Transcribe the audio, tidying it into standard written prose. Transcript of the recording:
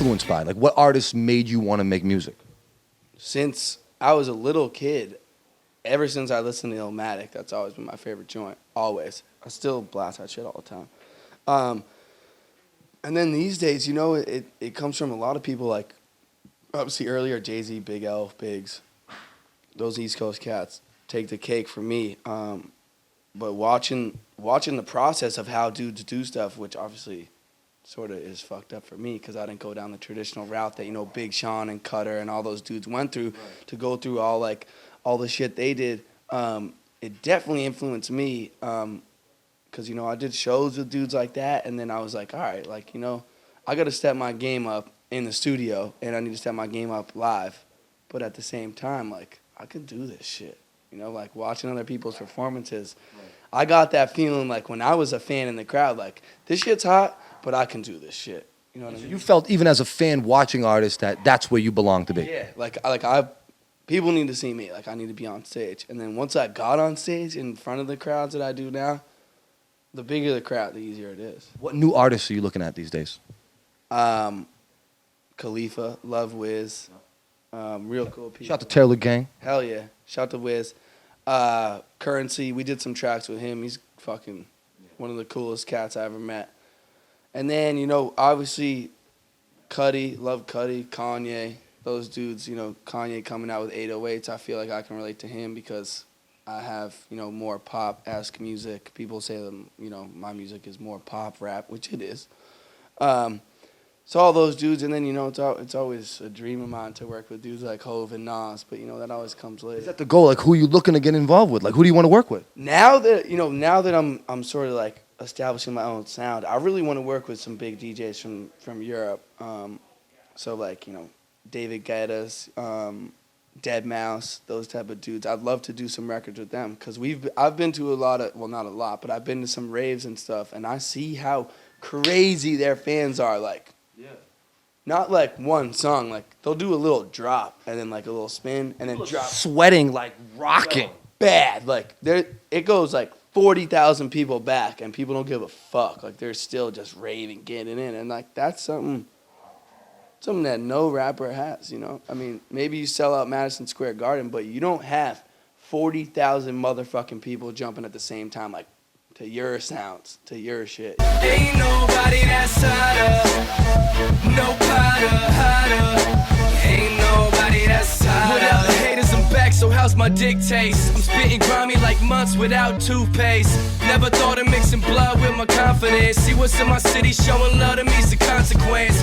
influenced by? Like, what artists made you want to make music? Since I was a little kid, ever since I listened to Illmatic, that's always been my favorite joint. Always. I still blast that shit all the time. And then these days, you know, it comes from a lot of people, like, obviously earlier, Jay-Z, Big L, Biggs, those East Coast cats take the cake for me. But watching the process of how dudes do stuff, which obviously sort of is fucked up for me because I didn't go down the traditional route that, you know, Big Sean and Cutter and all those dudes went through to go through all the shit they did. It definitely influenced me because, you know, I did shows with dudes like that, and then I was like, all right, like, you know, I got to step my game up in the studio, and I need to step my game up live. But at the same time, like, I could do this shit. You know, like, watching other people's performances, I got that feeling, like, when I was a fan in the crowd, like, this shit's hot, but I can do this shit. You know what I mean? You felt, even as a fan watching artists, that that's where you belong to be. Yeah, people need to see me. Like, I need to be on stage. And then once I got on stage in front of the crowds that I do now, the bigger the crowd, the easier it is. What new artists are you looking at these days? Khalifa, love Wiz, real cool people. Shout out to Taylor Gang. Hell yeah. Shout out to Wiz. Currency, we did some tracks with him. He's fucking one of the coolest cats I ever met. And then, you know, obviously, Cudi, love Cudi, Kanye, those dudes, you know, Kanye coming out with 808s, I feel like I can relate to him because I have, you know, more pop-esque music. People say that, you know, my music is more pop rap, which it is. So all those dudes, and then, you know, it's always a dream of mine to work with dudes like Hov and Nas, but, you know, that always comes later. Is that the goal? Like, who are you looking to get involved with? Like, who do you want to work with? Now that I'm sort of like establishing my own sound, I really want to work with some big DJs from Europe. So like, you know, David Guetta's, Deadmau5, those type of dudes. I'd love to do some records with them because I've been to a lot of, well, not a lot, but I've been to some raves and stuff, and I see how crazy their fans are. Like, not like one song, like they'll do a little drop and then like a little spin and then drop. Sweating, like rocking. Bad. Like it goes like 40,000 people back and people don't give a fuck. Like they're still just raving, getting in, and like that's something that no rapper has, you know? I mean, maybe you sell out Madison Square Garden, but you don't have 40,000 motherfucking people jumping at the same time, like, to your sounds, to your shit. Ain't nobody that's hotter, no hotter. Ain't nobody that's hotter. Without the haters, I'm back, so how's my dick taste? I'm spitting grimy like months without toothpaste. Never thought of mixing blood with my confidence. See what's in my city, showing love to me's the consequence.